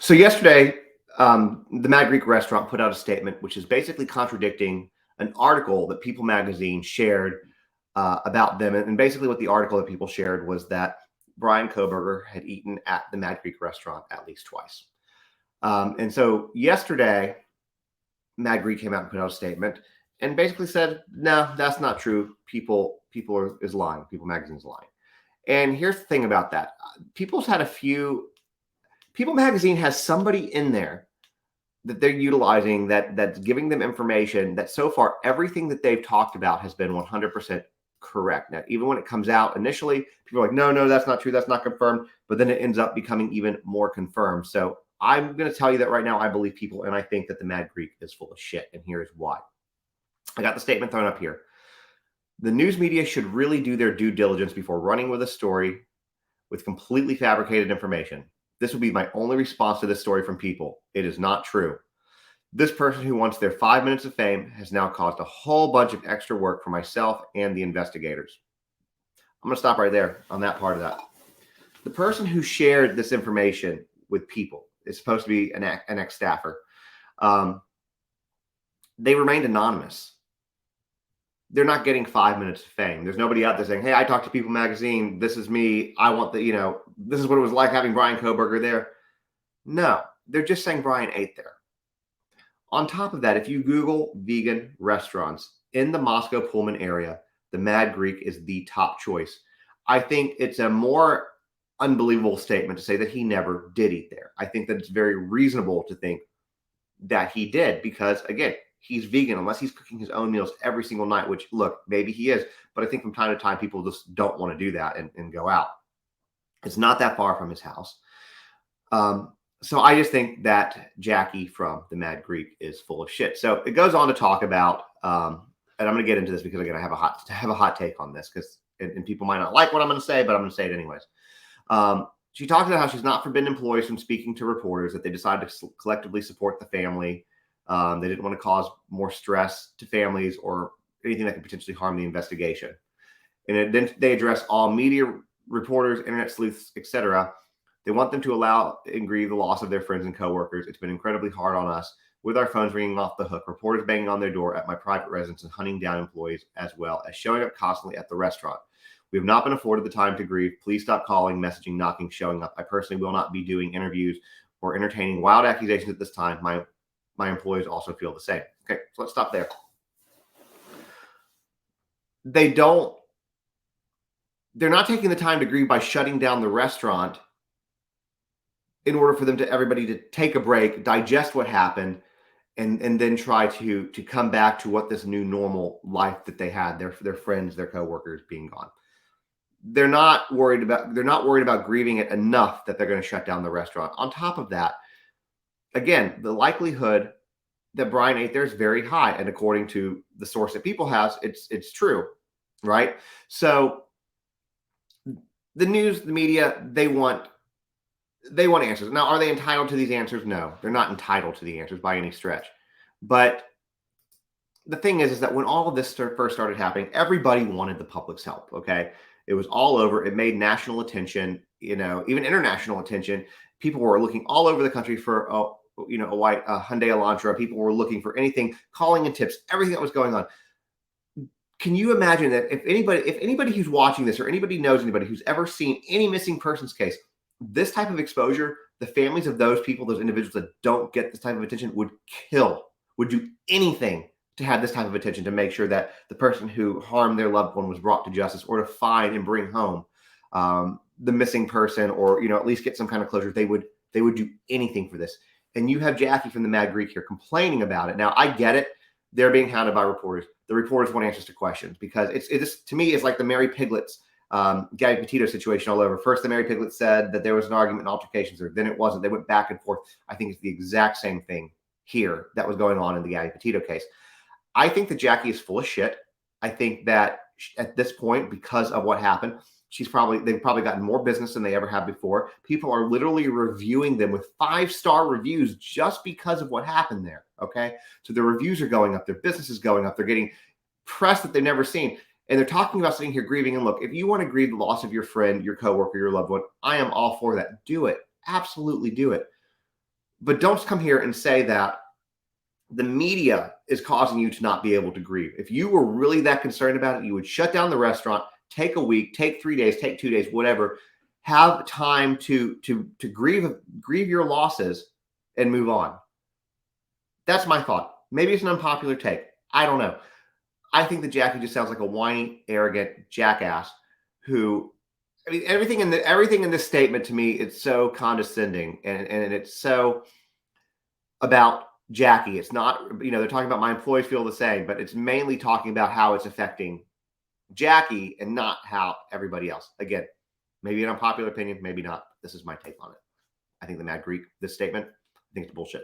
So yesterday, the Mad Greek restaurant put out a statement which is basically contradicting an article that People Magazine shared about them. And basically, what the article that People shared was that Brian Kohberger had eaten at the Mad Greek restaurant at least twice. And so yesterday, Mad Greek came out and put out a statement and basically said, "No, that's not true. Is lying. People Magazine is lying." And here's the thing about that: People's had a few. People Magazine has somebody in there that they're utilizing that's giving them information that so far everything that they've talked about has been 100% correct. Now, even when it comes out initially, people are like, no, that's not true. That's not confirmed. But then it ends up becoming even more confirmed. So I'm going to tell you that right now, I believe people, and I think that the Mad Greek is full of shit. And here's why. I got the statement thrown up here. The news media should really do their due diligence before running with a story with completely fabricated information. This would be my only response to this story from People. It is not true. This person who wants their 5 minutes of fame has now caused a whole bunch of extra work for myself and the investigators. I'm going to stop right there on that part of that. The person who shared this information with People is supposed to be an ex-staffer. They remained anonymous. They're not getting 5 minutes of fame. There's nobody out there saying, "Hey, I talked to People Magazine. This is me. I want this is what it was like having Brian Kohberger there." No, they're just saying Brian ate there. On top of that, if you Google vegan restaurants in the Moscow Pullman area, the Mad Greek is the top choice. I think it's a more unbelievable statement to say that he never did eat there. I think that it's very reasonable to think that he did because, again, he's vegan unless he's cooking his own meals every single night, which, look, maybe he is. But I think from time to time, people just don't want to do that and go out. It's not that far from his house. So I just think that Jackie from the Mad Greek is full of shit. So it goes on to talk about, and I'm going to get into this because, again, I have a hot take on this because and people might not like what I'm going to say, but I'm going to say it anyways. She talks about how she's not forbidden employees from speaking to reporters, that they decided to collectively support the family. They didn't want to cause more stress to families or anything that could potentially harm the investigation. And then they address all media reporters, internet sleuths, etc. They want them to allow and grieve the loss of their friends and coworkers. It's been incredibly hard on us, with our phones ringing off the hook, reporters banging on their door at my private residence and hunting down employees, as well as showing up constantly at the restaurant. We have not been afforded the time to grieve. Please stop calling, messaging, knocking, showing up. I personally will not be doing interviews or entertaining wild accusations at this time. My employees also feel the same. Okay, so let's stop there. They're not taking the time to grieve by shutting down the restaurant in order for everybody to take a break, digest what happened, and then try to come back to what this new normal life that they had, their friends, their coworkers being gone. They're not worried about grieving it enough that they're going to shut down the restaurant. On top of that, again, the likelihood that Brian ate there is very high, and according to the source that People has, it's true, right? So the news, the media, they want answers. Now, are they entitled to these answers? No, they're not entitled to the answers by any stretch. But the thing is that when all of this first started happening, everybody wanted the public's help. Okay, it was all over. It made national attention, even international attention. People were looking all over the country for a white Hyundai Elantra. People were looking for anything, calling in tips, everything that was going on. Can you imagine that if anybody who's watching this or anybody knows anybody who's ever seen any missing persons case, this type of exposure, the families of those people, those individuals that don't get this type of attention would do anything to have this type of attention, to make sure that the person who harmed their loved one was brought to justice, or to find and bring home the missing person, or at least get some kind of closure. They would do anything for this. And you have Jackie from the Mad Greek here complaining about it. Now, I get it. They're being hounded by reporters. The reporters want answers to questions, because it's to me, it's like the Mary Piglets, Gabby Petito situation all over. First, the Mary Piglets said that there was an argument and altercations there. Then it wasn't. They went back and forth. I think it's the exact same thing here that was going on in the Gabby Petito case. I think that Jackie is full of shit. I think that at this point, because of what happened, they've probably gotten more business than they ever have before. People are literally reviewing them with 5-star reviews just because of what happened there. Okay. So their reviews are going up, their business is going up, they're getting press that they've never seen. And they're talking about sitting here grieving. And look, if you want to grieve the loss of your friend, your coworker, your loved one, I am all for that. Do it. Absolutely do it. But don't come here and say that the media is causing you to not be able to grieve. If you were really that concerned about it, you would shut down the restaurant, take a week, take 3 days, take 2 days, whatever. Have time to grieve your losses and move on. That's my thought. Maybe it's an unpopular take. I don't know. I think that Jackie just sounds like a whiny, arrogant jackass who, I mean, everything in this statement to me, it's so condescending and it's so about Jackie. It's not, they're talking about my employees feel the same, but it's mainly talking about how it's affecting Jackie and not how everybody else. Again, maybe an unpopular opinion, maybe not. This is my take on it. I think the Mad Greek, this statement, I think it's bullshit.